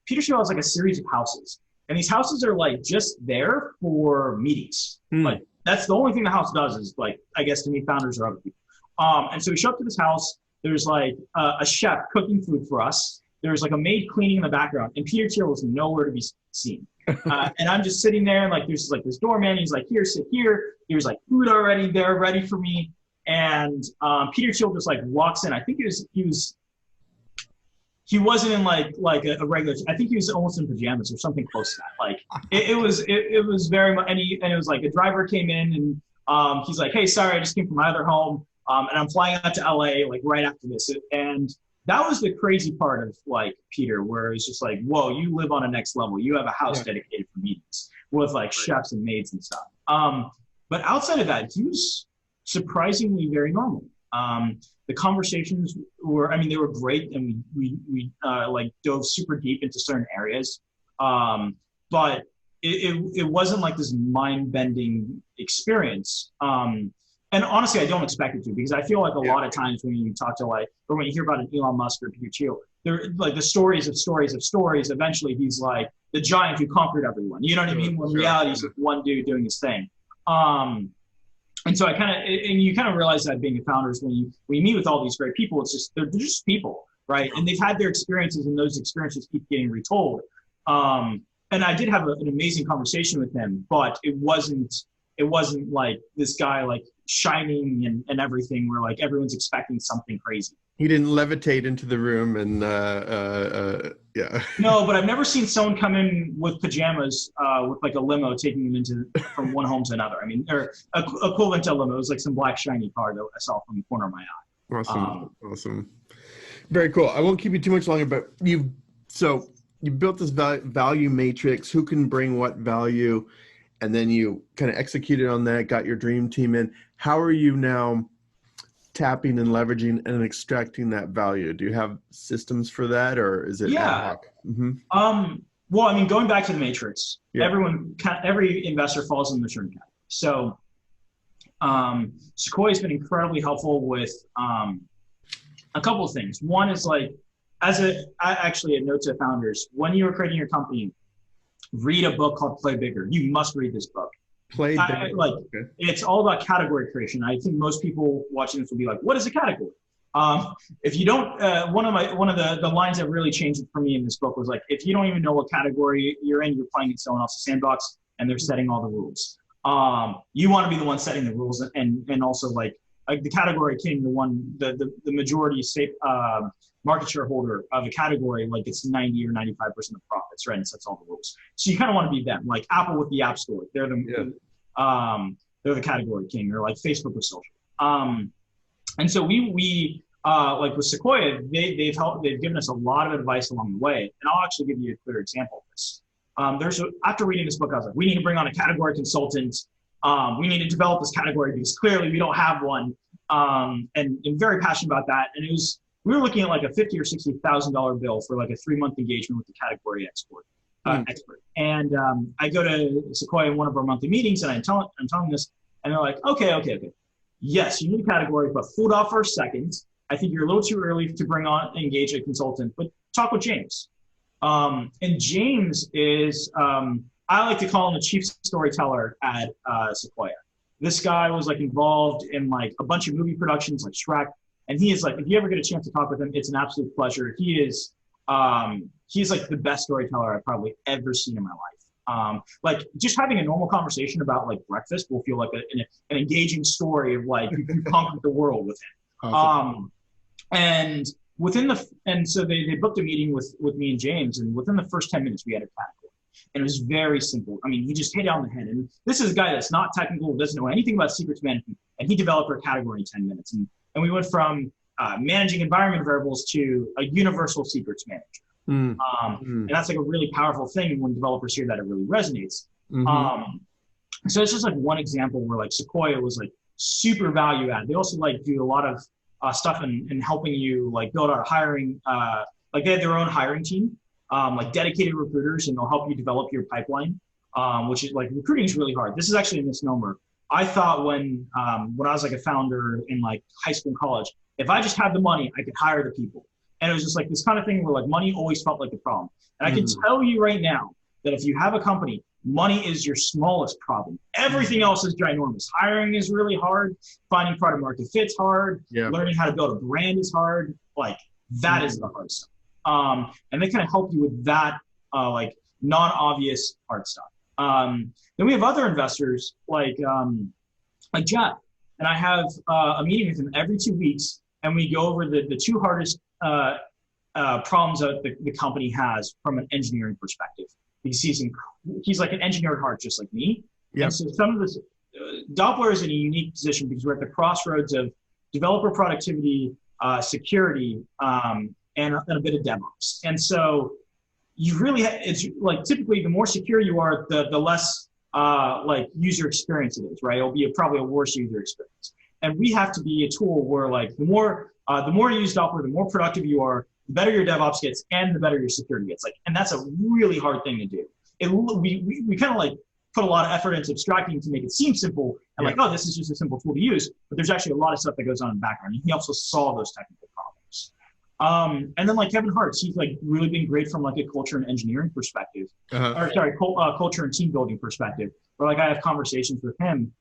Peter Thiel has like a series of houses, and these houses are like just there for meetings. Like that's the only thing the house does is like, I guess to me, founders or other people. And so we show up to this house. There's like a chef cooking food for us. There's like a maid cleaning in the background, and Peter Thiel was nowhere to be seen. And I'm just sitting there, and like there's like this doorman. He's like, "Here, sit here." There's like food already there, ready for me. And Peter Thiel just like walks in. I think he wasn't in like a regular. I think he was almost in pajamas or something close to that. Like it was very much. And it was like a driver came in, and he's like, "Hey, sorry, I just came from my other home, and I'm flying out to LA like right after this." And that was the crazy part of like Peter, where it's just like, whoa, you live on a next level. You have a house dedicated for meetings with like chefs and maids and stuff. But outside of that, he was surprisingly very normal. The conversations were, they were great, and we like dove super deep into certain areas. But it wasn't like this mind-bending experience. And honestly, I don't expect it to, because I feel like a lot of times when you talk to or when you hear about an Elon Musk or Peter Thiel, they're like the stories of stories of stories. Eventually, he's like the giant who conquered everyone. You know what I mean? When reality is one dude doing his thing. And so you kind of realize that being a founder is when you meet with all these great people, it's just they're just people, right? And they've had their experiences, and those experiences keep getting retold. And I did have an amazing conversation with him, but it wasn't like this guy like shining and everything where like everyone's expecting something crazy. He didn't levitate into the room and No, but I've never seen someone come in with pajamas with like a limo taking them from one home to another. Or equivalent to a limo. It was like some black shiny car that I saw from the corner of my eye. Awesome. Very cool. I won't keep you too much longer, but you built this value matrix. Who can bring what value? And then you kind of executed on that, got your dream team in. How are you now tapping and leveraging and extracting that value? Do you have systems for that, or is it ad hoc? Mm-hmm. Well, going back to the matrix, every investor falls in the churn category. So Sequoia has been incredibly helpful with a couple of things. One is like, actually a note to founders, when you are creating your company, read a book called Play Bigger. You must read this book. Play Bigger. It's all about category creation. I think most people watching this will be like, what is a category? If you don't, one of the lines that really changed it for me in this book was like, if you don't even know what category you're in, you're playing in someone else's sandbox, and they're setting all the rules. You want to be the one setting the rules, and also like the category king, the majority safe market share holder of a category, like it's 90 or 95% of profits, right? And sets all the rules. So you kind of want to be them, like Apple with the App Store. They're the category king, or like Facebook with social. And so we like with Sequoia, they've given us a lot of advice along the way. And I'll actually give you a clear example of this. After reading this book, I was like, we need to bring on a category consultant. We need to develop this category because clearly we don't have one. And very passionate about that. And we were looking at like a $50,000 or $60,000 bill for like a 3-month engagement with the category expert. And I go to Sequoia in one of our monthly meetings, and I'm telling this, and they're like, okay. Yes, you need a category, but hold off for a second. I think you're a little too early to engage a consultant, but talk with James. And James is, I like to call him the chief storyteller at Sequoia. This guy was like involved in like a bunch of movie productions like Shrek. And he is like, if you ever get a chance to talk with him, it's an absolute pleasure. He's like the best storyteller I've probably ever seen in my life. Like just having a normal conversation about like breakfast will feel like an engaging story of like you conquered the world with him. Awesome. And so they booked a meeting with me and James, and within the first 10 minutes we had a category. And it was very simple. I mean, he just hit it on the head. And this is a guy that's not technical, doesn't know anything about secrets management, and he developed our category in 10 minutes. And we went from managing environment variables to a universal secrets manager. And that's like a really powerful thing. When developers hear that, it really resonates. So it's just like one example where like Sequoia was like super value add. They also like do a lot of stuff in helping you like build out hiring. Like they have their own hiring team, like dedicated recruiters, and they'll help you develop your pipeline, which is like recruiting is really hard. This is actually a misnomer. I thought when I was like a founder in like high school and college, if I just had the money, I could hire the people. And it was just like this kind of thing where like money always felt like the problem. And I can tell you right now that if you have a company, money is your smallest problem. Everything else is ginormous. Hiring is really hard. Finding product market fit's hard. Learning how to build a brand is hard. Like that is the hard stuff. And they kind of help you with that, like non-obvious hard stuff. Then we have other investors like Jeff, and I have a meeting with him every 2 weeks, and we go over the two hardest problems that the company has from an engineering perspective. Because he's like an engineer at heart, just like me. And so some of this, Doppler is in a unique position because we're at the crossroads of developer productivity, security, and a bit of DevOps. And so you really, it's like typically the more secure you are, the less like user experience it is, right? It'll be probably a worse user experience. And we have to be a tool where like the more you use Doppler, the more productive you are, the better your DevOps gets, and the better your security gets. Like, and that's a really hard thing to do. We kind of like put a lot of effort into abstracting to make it seem simple and like, oh, this is just a simple tool to use. But there's actually a lot of stuff that goes on in the background. And he helps us solve those technical problems. And then like Kevin Hartz, he's like really been great from like a culture and engineering perspective, or sorry, culture and team building perspective. Where like I have conversations with him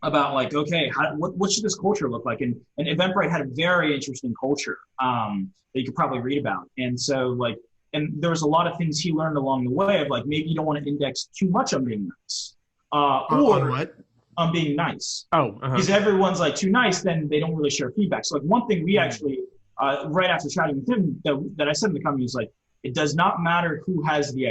about like, okay, what should this culture look like? And Eventbrite had a very interesting culture that you could probably read about. And so like, and there was a lot of things he learned along the way of like, maybe you don't want to index too much on being nice. Or what? On being nice. Because everyone's like too nice, then they don't really share feedback. So like one thing we actually, right after chatting with him that I said in the company is like, it does not matter who has the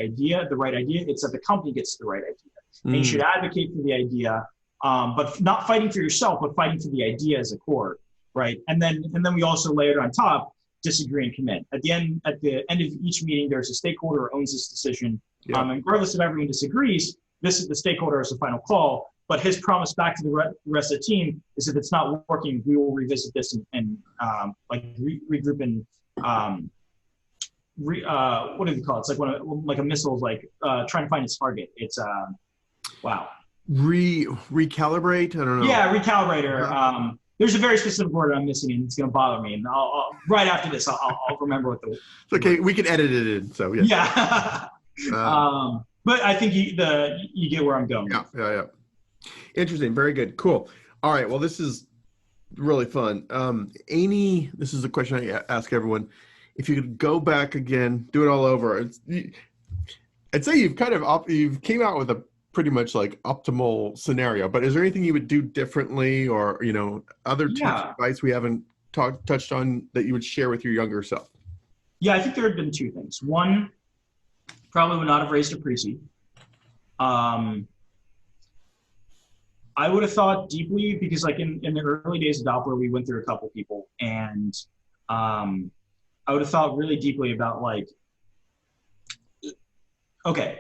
right idea, it's that the company gets the right idea. And you should advocate for the idea, but not fighting for yourself, but fighting for the idea as a core, right? And then we also layered on top, disagree and commit. At the end of each meeting, there's a stakeholder who owns this decision. And regardless if everyone disagrees, the stakeholder has the final call. But his promise back to the rest of the team is if it's not working, we will revisit this and regroup and what do they call it? It's like a missile is like trying to find its target. It's wow. Recalibrate? I don't know. Yeah, recalibrator. There's a very specific word I'm missing, and it's going to bother me. And I'll right after this, I'll remember what the. It's okay. We can edit it in. So yeah. Yeah. But I think you get where I'm going. Yeah. Interesting. Very good. Cool. All right. Well, this is really fun. Amy, this is a question I ask everyone. If you could go back again, do it all over. I'd say you've came out with a pretty much like optimal scenario, but is there anything you would do differently, or other tips or advice we haven't touched on that you would share with your younger self? Yeah, I think there had been two things. One, probably would not have raised a pre-seed. I would have thought deeply, because like in the early days of Doppler, we went through a couple people, and I would have thought really deeply about like, okay,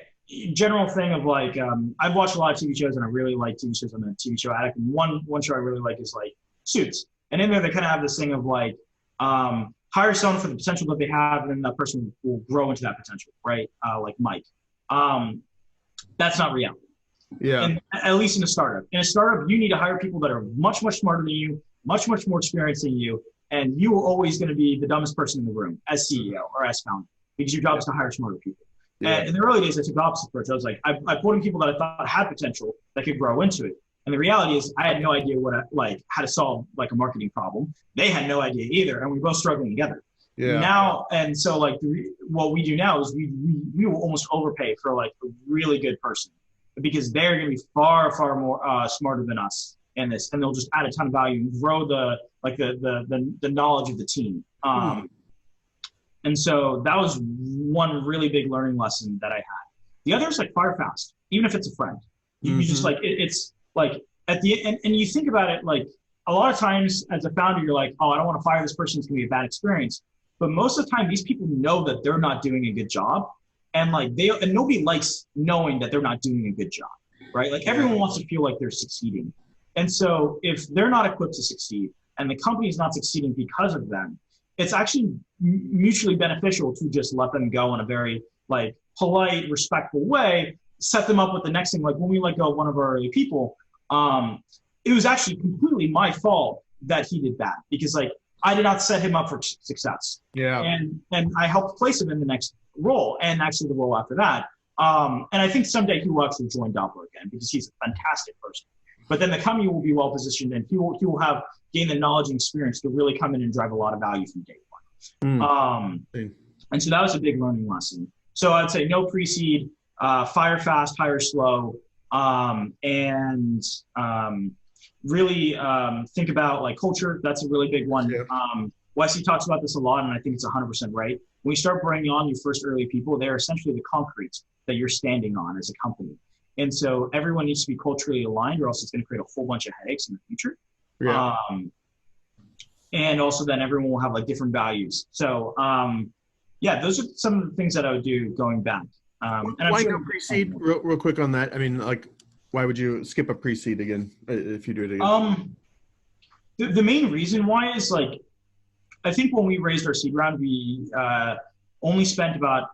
general thing of like, I've watched a lot of TV shows and I really like TV shows. I'm a TV show addict. And one show I really like is like Suits. And in there, they kind of have this thing of like, hire someone for the potential that they have, and then that person will grow into that potential, right? Like Mike. That's not reality. Yeah. And at least in a startup. In a startup, you need to hire people that are much, much smarter than you, much, much more experienced than you. And you are always going to be the dumbest person in the room as CEO or as founder, because your job is to hire smarter people. Yeah. And in the early days, I took the opposite approach. I was like, I pulled in people that I thought had potential that could grow into it. And the reality is I had no idea how to solve like a marketing problem. They had no idea either. And we were both struggling together. Yeah. Now, and so like what we do now is we will almost overpay for like a really good person because they're going to be far, far more smarter than us in this. And they'll just add a ton of value and grow the knowledge of the team. And so that was one really big learning lesson that I had. The other is like fire fast, even if it's a friend. You just like, it's like at the end, and you think about it, like a lot of times as a founder, you're like, oh, I don't want to fire this person. It's going to be a bad experience. But most of the time, these people know that they're not doing a good job. And like and nobody likes knowing that they're not doing a good job, right? Like everyone wants to feel like they're succeeding. And so if they're not equipped to succeed and the company is not succeeding because of them, it's actually mutually beneficial to just let them go in a very like polite, respectful way, set them up with the next thing. Like when we let go of one of our early people, it was actually completely my fault that he did that because like I did not set him up for success. Yeah. And I helped place him in the next role and actually the role after that. And I think someday he will actually join Doppler again because he's a fantastic person. But then the company will be well positioned and he will have gained the knowledge and experience to really come in and drive a lot of value from day one. And so that was a big learning lesson. So I'd say no pre-seed, fire fast, hire slow, and really think about like culture. That's a really big one. Yeah. YC talks about this a lot, and I think it's 100% right. When you start bringing on your first early people, they're essentially the concrete that you're standing on as a company. And so everyone needs to be culturally aligned or else it's going to create a whole bunch of headaches in the future. Yeah. And also then everyone will have like different values. So yeah, those are some of the things that I would do going back. And why no pre-seed? Real quick on that. I mean, like, why would you skip a pre-seed again if you do it again? The main reason why is like, I think when we raised our seed round, we only spent about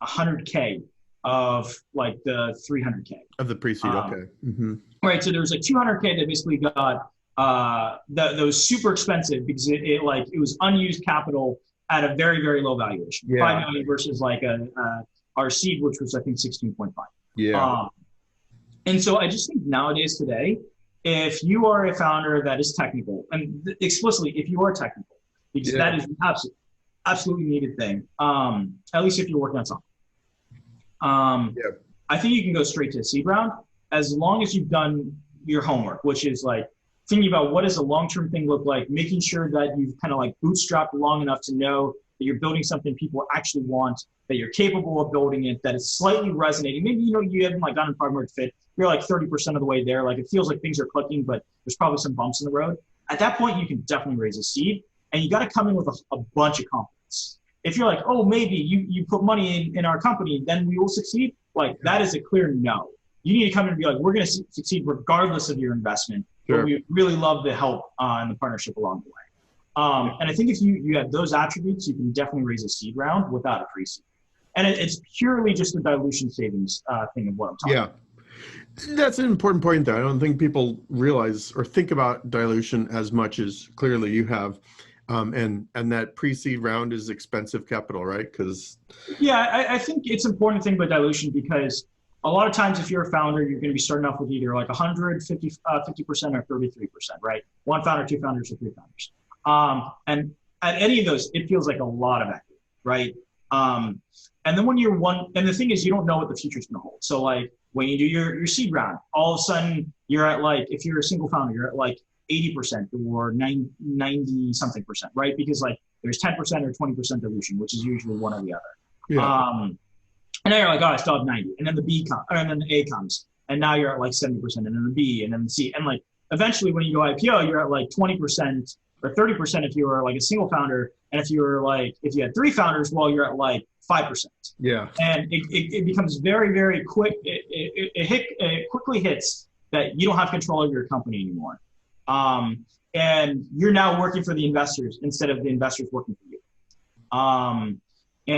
$100K of like the $300K of the pre-seed. Okay. Right. So there was like $200K that basically got those super expensive because it was unused capital at a very, very low valuation. Yeah. 5 million versus like our seed, which was I think 16.5. Yeah. And so I just think nowadays today, if you are a founder that is technical, and explicitly if you are technical, because that is an absolutely needed thing, at least if you're working on something. I think you can go straight to a seed round as long as you've done your homework, which is like thinking about what does a long-term thing look like, making sure that you've kind of like bootstrapped long enough to know that you're building something people actually want, that you're capable of building it, that it's slightly resonating. Maybe, you haven't like gotten product market fit. You're like 30% of the way there. Like it feels like things are clicking, but there's probably some bumps in the road. At that point, you can definitely raise a seed and you got to come in with a bunch of confidence. If you're like, oh, maybe you put money in our company, then we will succeed. Like that is a clear no. You need to come in and be like, we're going to succeed regardless of your investment. Sure. But we really love the help and the partnership along the way. And I think if you have those attributes, you can definitely raise a seed round without a pre-seed. And it's purely just a dilution savings thing of what I'm talking about. That's an important point, though. I don't think people realize or think about dilution as much as clearly you have. And that pre-seed round is expensive capital, right? Because I think it's important to think about dilution because a lot of times if you're a founder, you're going to be starting off with either like 150, 50% or 33%, right? One founder, two founders, or three founders. And at any of those, it feels like a lot of equity, right? And then when you're and the thing is you don't know what the future's going to hold. So like when you do your seed round, all of a sudden you're at like, if you're a single founder, you're at like 80% or 90 something percent, right? Because like there's 10% or 20% dilution, which is usually one or the other. Yeah. And now you're like, oh, I still have 90. And then the B comes, and then the A comes. And now you're at like 70%, and then the B, and then the C. And like eventually when you go IPO, you're at like 20% or 30% if you were like a single founder. And if you had three founders, well, you're at like 5%. Yeah. And it becomes very, very quick. It quickly hits that you don't have control of your company anymore. And you're now working for the investors instead of the investors working for you.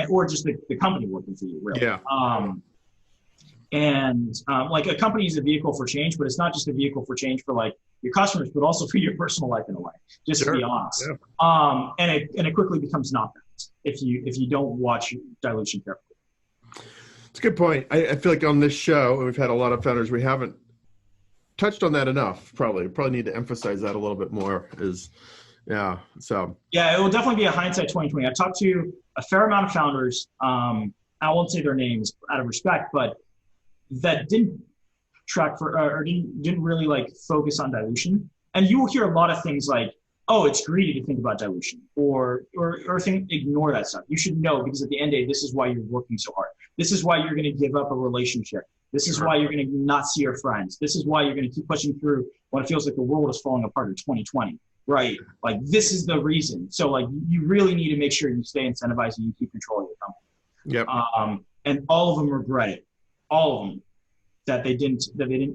Or just the company working for you, really. Yeah. Like a company is a vehicle for change, but it's not just a vehicle for change for like your customers, but also for your personal life in a way, just to be honest. Yeah. And it quickly becomes not if you don't watch dilution carefully. It's a good point. I feel like on this show, and we've had a lot of founders, we haven't touched on that enough. Probably need to emphasize that a little bit more. Yeah, it will definitely be a hindsight 2020. I've talked to a fair amount of founders. I won't say their names out of respect, but that didn't track for or didn't really like focus on dilution. And you will hear a lot of things like, oh, it's greedy to think about dilution, or ignore that stuff. You should know, because at the end of the day, this is why you're working so hard. This is why you're going to give up a relationship. This is why you're going to not see your friends. This is why you're going to keep pushing through when it feels like the world is falling apart in 2020, right? Like, this is the reason. So like, you really need to make sure you stay incentivized and you keep control of your company. Yep. And all of them regret it. All of them, that they didn't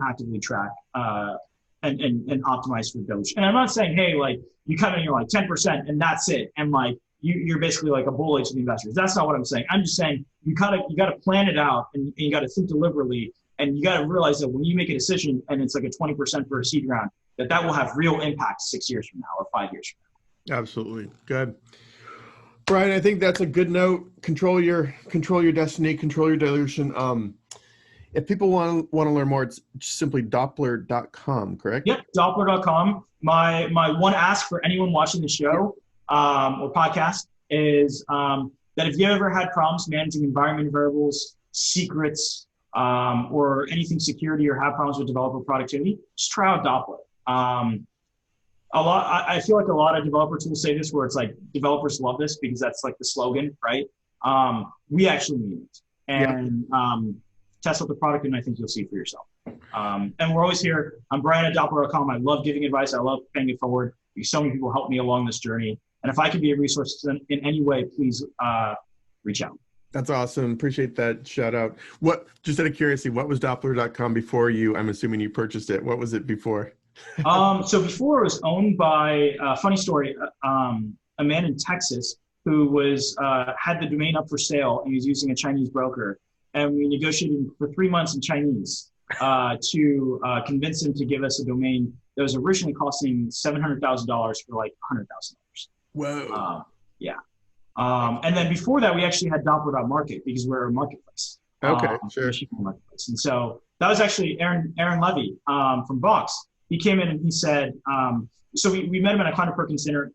actively track and optimize for dilution. And I'm not saying, hey, like, you come in, you're like 10% and that's it, and like you're basically like a bully to the investors. That's not what I'm saying. I'm just saying you gotta plan it out, and you gotta think deliberately, and you gotta realize that when you make a decision and it's like a 20% for a seed round, that will have real impact 6 years from now or 5 years from now. Absolutely. Good. Brian, I think that's a good note. Control your destiny, control your dilution. If people want to learn more, it's simply Doppler.com, correct? Yep, Doppler.com. My one ask for anyone watching the show or podcast is that if you ever had problems managing environment variables, secrets, or anything security, or have problems with developer productivity, just try out Doppler. I feel like a lot of developer tools say this, where it's like developers love this because that's like the slogan, right? We actually mean it. And test out the product, and I think you'll see for yourself. And we're always here. I'm Brian at Doppler.com. I love giving advice. I love paying it forward, because so many people help me along this journey. And if I can be a resource in any way, please reach out. That's awesome. Appreciate that shout out. Just out of curiosity, what was Doppler.com before I'm assuming you purchased it. What was it before? So before, it was owned by, funny story, a man in Texas who had the domain up for sale, and he was using a Chinese broker. And we negotiated for 3 months in Chinese to convince him to give us a domain that was originally costing $700,000 for like $100,000. Whoa. Yeah. And then before that, we actually had Doppler.market, because we're a marketplace. Okay, sure. Marketplace. And so that was actually Aaron Levie from Box. He came in and he said, so we met him at a Kleiner Perkins dinner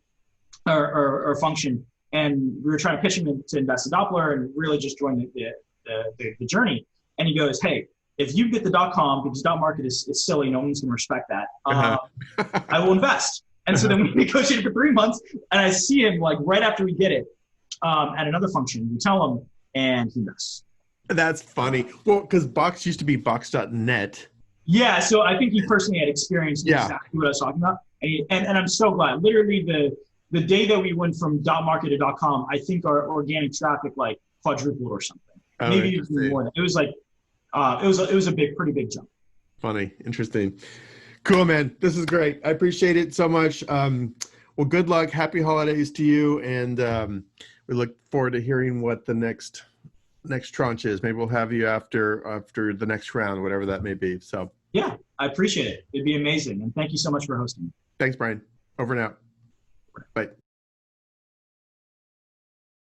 or function, and we were trying to pitch him to invest in Doppler and really just join the journey. And he goes, hey, if you get the .com, because .market is silly, no one's going to respect that, I will invest. And so then we negotiated for 3 months, and I see him like right after we get it at another function. We tell him, and he invests. That's funny. Well, because Box used to be Box.net. Yeah, so I think he personally had experienced exactly what I was talking about. And I'm so glad. Literally the day that we went from .market to .com, I think our organic traffic like quadrupled or something. Oh, maybe even more. It was like it was a pretty big jump. Funny, interesting, cool, man. This is great. I appreciate it so much. Well, good luck. Happy holidays to you, and we look forward to hearing what the next tranche is. Maybe we'll have you after the next round, whatever that may be. So yeah, I appreciate it. It'd be amazing, and thank you so much for hosting. Thanks, Brian. Over and out. Bye.